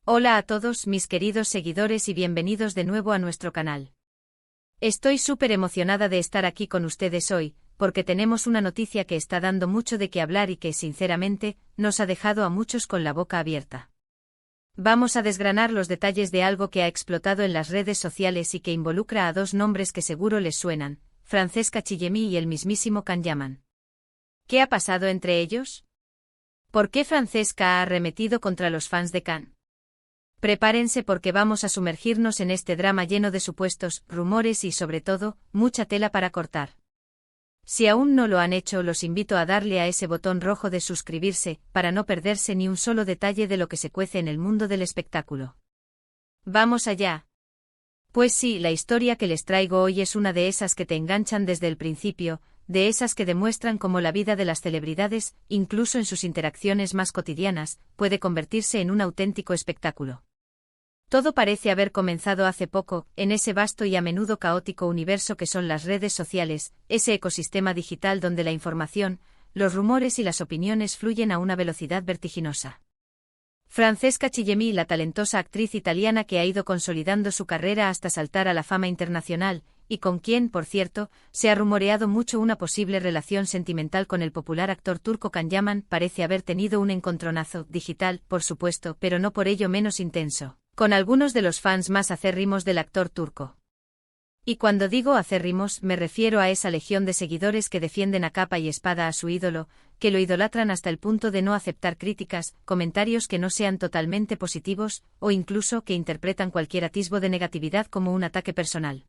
Hola a todos mis queridos seguidores y bienvenidos de nuevo a nuestro canal. Estoy súper emocionada de estar aquí con ustedes hoy, porque tenemos una noticia que está dando mucho de qué hablar y que, sinceramente, nos ha dejado a muchos con la boca abierta. Vamos a desgranar los detalles de algo que ha explotado en las redes sociales y que involucra a dos nombres que seguro les suenan, Francesca Chillemi y el mismísimo Can Yaman. ¿Qué ha pasado entre ellos? ¿Por qué Francesca ha arremetido contra los fans de Can? Prepárense porque vamos a sumergirnos en este drama lleno de supuestos, rumores y, sobre todo, mucha tela para cortar. Si aún no lo han hecho, los invito a darle a ese botón rojo de suscribirse, para no perderse ni un solo detalle de lo que se cuece en el mundo del espectáculo. ¡Vamos allá! Pues sí, la historia que les traigo hoy es una de esas que te enganchan desde el principio, de esas que demuestran cómo la vida de las celebridades, incluso en sus interacciones más cotidianas, puede convertirse en un auténtico espectáculo. Todo parece haber comenzado hace poco, en ese vasto y a menudo caótico universo que son las redes sociales, ese ecosistema digital donde la información, los rumores y las opiniones fluyen a una velocidad vertiginosa. Francesca Chillemi, la talentosa actriz italiana que ha ido consolidando su carrera hasta saltar a la fama internacional, y con quien, por cierto, se ha rumoreado mucho una posible relación sentimental con el popular actor turco Can Yaman, parece haber tenido un encontronazo digital, por supuesto, pero no por ello menos intenso, con algunos de los fans más acérrimos del actor turco. Y cuando digo acérrimos, me refiero a esa legión de seguidores que defienden a capa y espada a su ídolo, que lo idolatran hasta el punto de no aceptar críticas, comentarios que no sean totalmente positivos, o incluso que interpretan cualquier atisbo de negatividad como un ataque personal.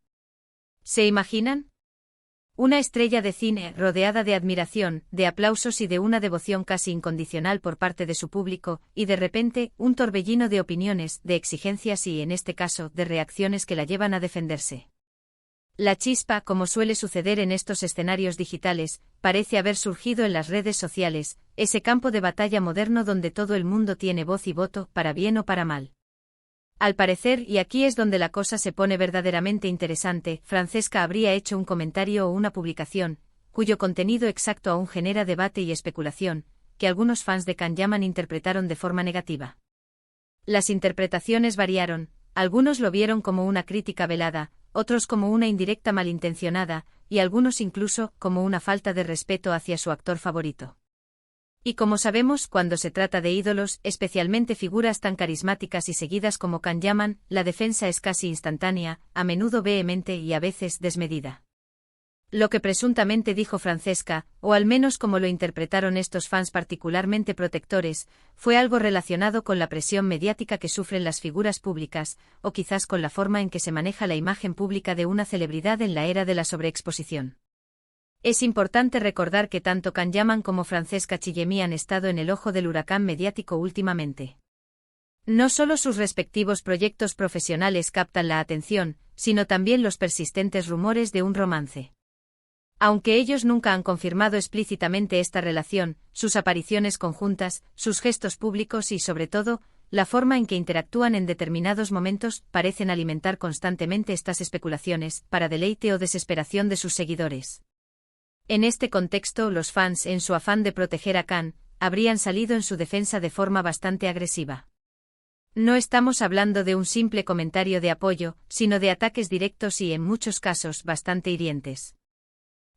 ¿Se imaginan? Una estrella de cine, rodeada de admiración, de aplausos y de una devoción casi incondicional por parte de su público, y de repente, un torbellino de opiniones, de exigencias y, en este caso, de reacciones que la llevan a defenderse. La chispa, como suele suceder en estos escenarios digitales, parece haber surgido en las redes sociales, ese campo de batalla moderno donde todo el mundo tiene voz y voto, para bien o para mal. Al parecer, y aquí es donde la cosa se pone verdaderamente interesante, Francesca habría hecho un comentario o una publicación, cuyo contenido exacto aún genera debate y especulación, que algunos fans de Can Yaman interpretaron de forma negativa. Las interpretaciones variaron, algunos lo vieron como una crítica velada, otros como una indirecta malintencionada, y algunos incluso como una falta de respeto hacia su actor favorito. Y como sabemos, cuando se trata de ídolos, especialmente figuras tan carismáticas y seguidas como Can Yaman, la defensa es casi instantánea, a menudo vehemente y a veces desmedida. Lo que presuntamente dijo Francesca, o al menos como lo interpretaron estos fans particularmente protectores, fue algo relacionado con la presión mediática que sufren las figuras públicas, o quizás con la forma en que se maneja la imagen pública de una celebridad en la era de la sobreexposición. Es importante recordar que tanto Can Yaman como Francesca Chillemi han estado en el ojo del huracán mediático últimamente. No solo sus respectivos proyectos profesionales captan la atención, sino también los persistentes rumores de un romance. Aunque ellos nunca han confirmado explícitamente esta relación, sus apariciones conjuntas, sus gestos públicos y, sobre todo, la forma en que interactúan en determinados momentos parecen alimentar constantemente estas especulaciones, para deleite o desesperación de sus seguidores. En este contexto, los fans, en su afán de proteger a Can, habrían salido en su defensa de forma bastante agresiva. No estamos hablando de un simple comentario de apoyo, sino de ataques directos y, en muchos casos, bastante hirientes.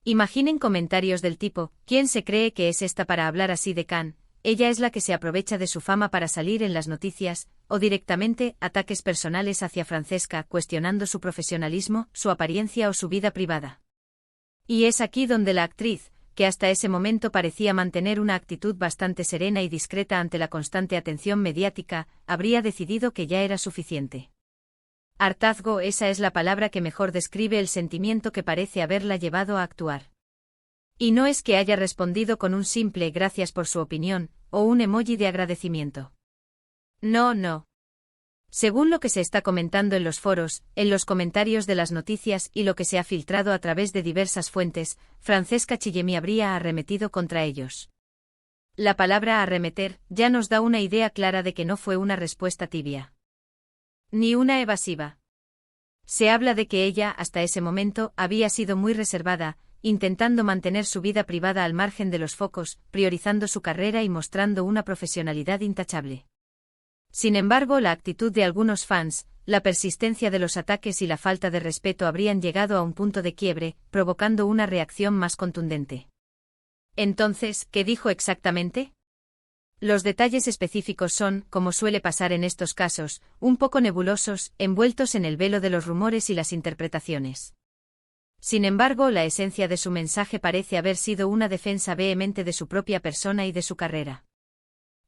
Imaginen comentarios del tipo: ¿quién se cree que es esta para hablar así de Can? Ella es la que se aprovecha de su fama para salir en las noticias, o directamente, ataques personales hacia Francesca, cuestionando su profesionalismo, su apariencia o su vida privada. Y es aquí donde la actriz, que hasta ese momento parecía mantener una actitud bastante serena y discreta ante la constante atención mediática, habría decidido que ya era suficiente. Hartazgo, esa es la palabra que mejor describe el sentimiento que parece haberla llevado a actuar. Y no es que haya respondido con un simple gracias por su opinión, o un emoji de agradecimiento. No. Según lo que se está comentando en los foros, en los comentarios de las noticias y lo que se ha filtrado a través de diversas fuentes, Francesca Chillemi habría arremetido contra ellos. La palabra arremeter ya nos da una idea clara de que no fue una respuesta tibia, ni una evasiva. Se habla de que ella, hasta ese momento, había sido muy reservada, intentando mantener su vida privada al margen de los focos, priorizando su carrera y mostrando una profesionalidad intachable. Sin embargo, la actitud de algunos fans, la persistencia de los ataques y la falta de respeto habrían llegado a un punto de quiebre, provocando una reacción más contundente. Entonces, ¿qué dijo exactamente? Los detalles específicos son, como suele pasar en estos casos, un poco nebulosos, envueltos en el velo de los rumores y las interpretaciones. Sin embargo, la esencia de su mensaje parece haber sido una defensa vehemente de su propia persona y de su carrera.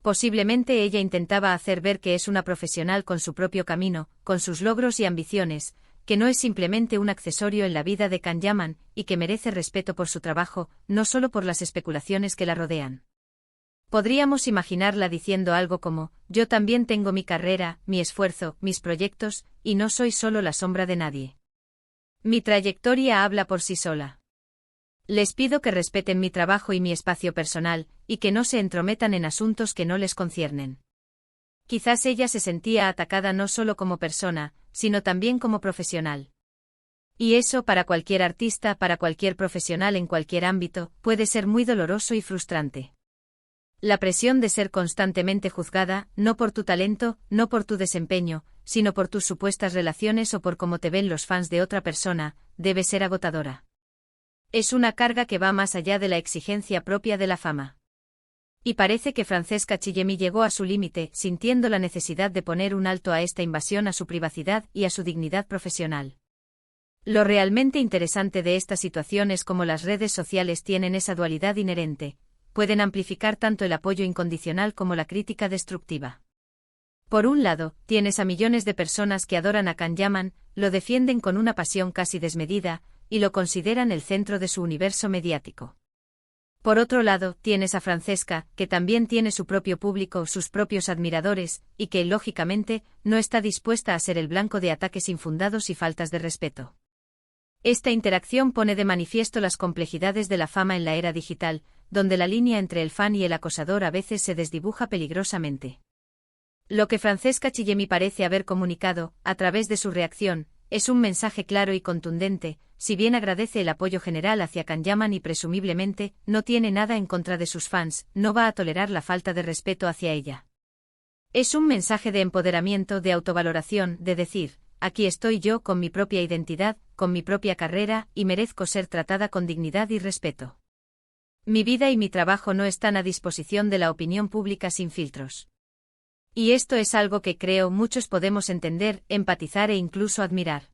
Posiblemente ella intentaba hacer ver que es una profesional con su propio camino, con sus logros y ambiciones, que no es simplemente un accesorio en la vida de Can Yaman, y que merece respeto por su trabajo, no solo por las especulaciones que la rodean. Podríamos imaginarla diciendo algo como, yo también tengo mi carrera, mi esfuerzo, mis proyectos, y no soy solo la sombra de nadie. Mi trayectoria habla por sí sola. Les pido que respeten mi trabajo y mi espacio personal, y que no se entrometan en asuntos que no les conciernen. Quizás ella se sentía atacada no solo como persona, sino también como profesional. Y eso para cualquier artista, para cualquier profesional en cualquier ámbito, puede ser muy doloroso y frustrante. La presión de ser constantemente juzgada, no por tu talento, no por tu desempeño, sino por tus supuestas relaciones o por cómo te ven los fans de otra persona, debe ser agotadora. Es una carga que va más allá de la exigencia propia de la fama. Y parece que Francesca Chillemi llegó a su límite, sintiendo la necesidad de poner un alto a esta invasión a su privacidad y a su dignidad profesional. Lo realmente interesante de esta situación es cómo las redes sociales tienen esa dualidad inherente, pueden amplificar tanto el apoyo incondicional como la crítica destructiva. Por un lado, tienes a millones de personas que adoran a Can Yaman, lo defienden con una pasión casi desmedida, y lo consideran el centro de su universo mediático. Por otro lado, tienes a Francesca, que también tiene su propio público, sus propios admiradores, y que, lógicamente, no está dispuesta a ser el blanco de ataques infundados y faltas de respeto. Esta interacción pone de manifiesto las complejidades de la fama en la era digital, donde la línea entre el fan y el acosador a veces se desdibuja peligrosamente. Lo que Francesca Chillemi parece haber comunicado, a través de su reacción, es un mensaje claro y contundente, si bien agradece el apoyo general hacia Can Yaman y presumiblemente no tiene nada en contra de sus fans, no va a tolerar la falta de respeto hacia ella. Es un mensaje de empoderamiento, de autovaloración, de decir, aquí estoy yo con mi propia identidad, con mi propia carrera, y merezco ser tratada con dignidad y respeto. Mi vida y mi trabajo no están a disposición de la opinión pública sin filtros. Y esto es algo que creo muchos podemos entender, empatizar e incluso admirar.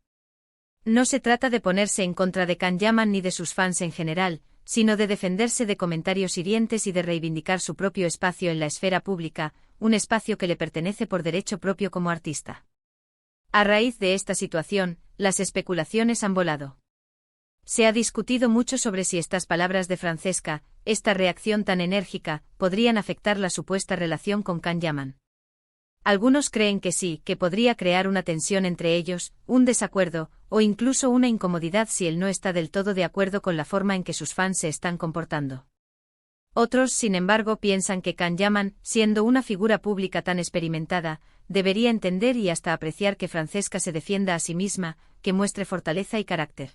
No se trata de ponerse en contra de Can Yaman ni de sus fans en general, sino de defenderse de comentarios hirientes y de reivindicar su propio espacio en la esfera pública, un espacio que le pertenece por derecho propio como artista. A raíz de esta situación, las especulaciones han volado. Se ha discutido mucho sobre si estas palabras de Francesca, esta reacción tan enérgica, podrían afectar la supuesta relación con Can Yaman. Algunos creen que sí, que podría crear una tensión entre ellos, un desacuerdo, o incluso una incomodidad si él no está del todo de acuerdo con la forma en que sus fans se están comportando. Otros, sin embargo, piensan que Can Yaman, siendo una figura pública tan experimentada, debería entender y hasta apreciar que Francesca se defienda a sí misma, que muestre fortaleza y carácter.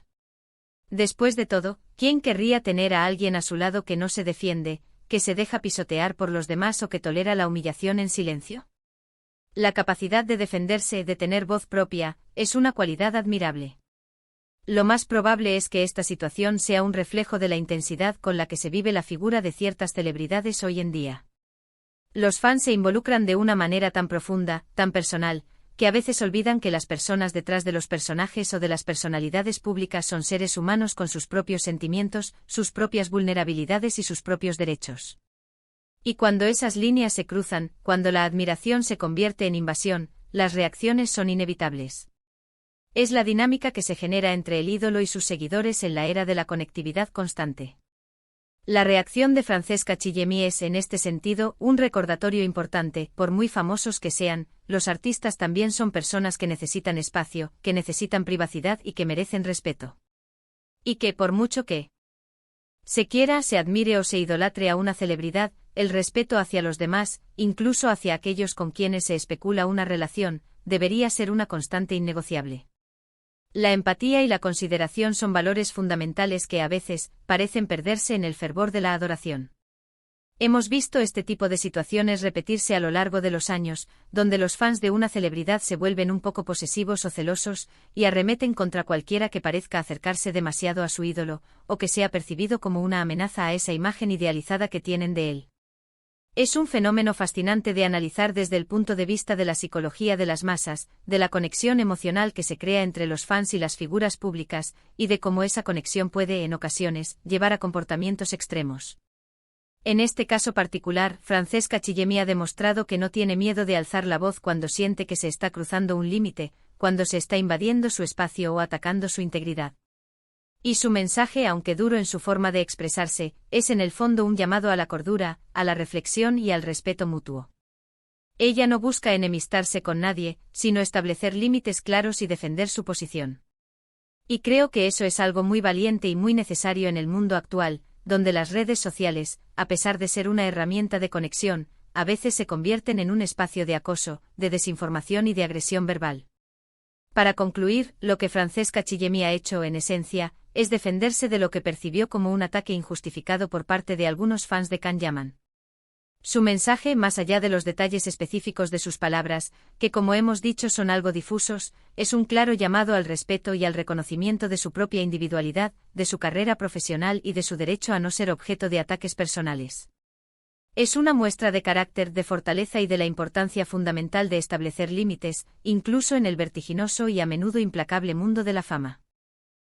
Después de todo, ¿quién querría tener a alguien a su lado que no se defiende, que se deja pisotear por los demás o que tolera la humillación en silencio? La capacidad de defenderse, de tener voz propia, es una cualidad admirable. Lo más probable es que esta situación sea un reflejo de la intensidad con la que se vive la figura de ciertas celebridades hoy en día. Los fans se involucran de una manera tan profunda, tan personal, que a veces olvidan que las personas detrás de los personajes o de las personalidades públicas son seres humanos con sus propios sentimientos, sus propias vulnerabilidades y sus propios derechos. Y cuando esas líneas se cruzan, cuando la admiración se convierte en invasión, las reacciones son inevitables. Es la dinámica que se genera entre el ídolo y sus seguidores en la era de la conectividad constante. La reacción de Francesca Chillemi es, en este sentido, un recordatorio importante. Por muy famosos que sean, los artistas también son personas que necesitan espacio, que necesitan privacidad y que merecen respeto. Y que, por mucho que se quiera, se admire o se idolatre a una celebridad, el respeto hacia los demás, incluso hacia aquellos con quienes se especula una relación, debería ser una constante innegociable. La empatía y la consideración son valores fundamentales que a veces parecen perderse en el fervor de la adoración. Hemos visto este tipo de situaciones repetirse a lo largo de los años, donde los fans de una celebridad se vuelven un poco posesivos o celosos, y arremeten contra cualquiera que parezca acercarse demasiado a su ídolo, o que sea percibido como una amenaza a esa imagen idealizada que tienen de él. Es un fenómeno fascinante de analizar desde el punto de vista de la psicología de las masas, de la conexión emocional que se crea entre los fans y las figuras públicas, y de cómo esa conexión puede, en ocasiones, llevar a comportamientos extremos. En este caso particular, Francesca Chillemi ha demostrado que no tiene miedo de alzar la voz cuando siente que se está cruzando un límite, cuando se está invadiendo su espacio o atacando su integridad. Y su mensaje, aunque duro en su forma de expresarse, es en el fondo un llamado a la cordura, a la reflexión y al respeto mutuo. Ella no busca enemistarse con nadie, sino establecer límites claros y defender su posición. Y creo que eso es algo muy valiente y muy necesario en el mundo actual, donde las redes sociales, a pesar de ser una herramienta de conexión, a veces se convierten en un espacio de acoso, de desinformación y de agresión verbal. Para concluir, lo que Francesca Chillemi ha hecho, en esencia, es defenderse de lo que percibió como un ataque injustificado por parte de algunos fans de Can Yaman. Su mensaje, más allá de los detalles específicos de sus palabras, que como hemos dicho son algo difusos, es un claro llamado al respeto y al reconocimiento de su propia individualidad, de su carrera profesional y de su derecho a no ser objeto de ataques personales. Es una muestra de carácter, de fortaleza y de la importancia fundamental de establecer límites, incluso en el vertiginoso y a menudo implacable mundo de la fama.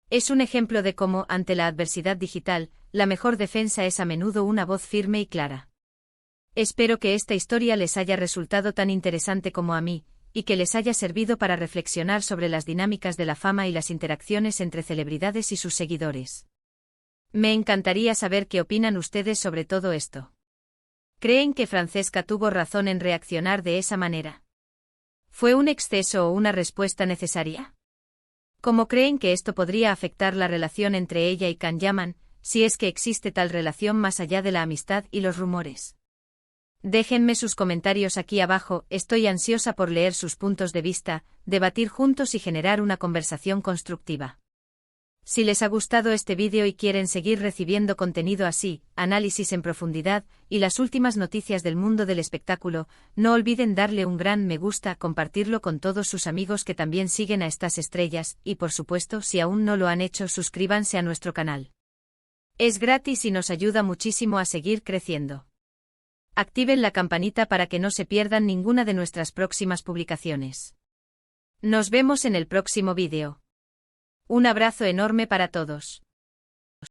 Es un ejemplo de cómo, ante la adversidad digital, la mejor defensa es a menudo una voz firme y clara. Espero que esta historia les haya resultado tan interesante como a mí, y que les haya servido para reflexionar sobre las dinámicas de la fama y las interacciones entre celebridades y sus seguidores. Me encantaría saber qué opinan ustedes sobre todo esto. ¿Creen que Francesca tuvo razón en reaccionar de esa manera? ¿Fue un exceso o una respuesta necesaria? ¿Cómo creen que esto podría afectar la relación entre ella y Can Yaman, si es que existe tal relación más allá de la amistad y los rumores? Déjenme sus comentarios aquí abajo, estoy ansiosa por leer sus puntos de vista, debatir juntos y generar una conversación constructiva. Si les ha gustado este vídeo y quieren seguir recibiendo contenido así, análisis en profundidad, y las últimas noticias del mundo del espectáculo, no olviden darle un gran me gusta, compartirlo con todos sus amigos que también siguen a estas estrellas, y por supuesto, si aún no lo han hecho, suscríbanse a nuestro canal. Es gratis y nos ayuda muchísimo a seguir creciendo. Activen la campanita para que no se pierdan ninguna de nuestras próximas publicaciones. Nos vemos en el próximo vídeo. Un abrazo enorme para todos.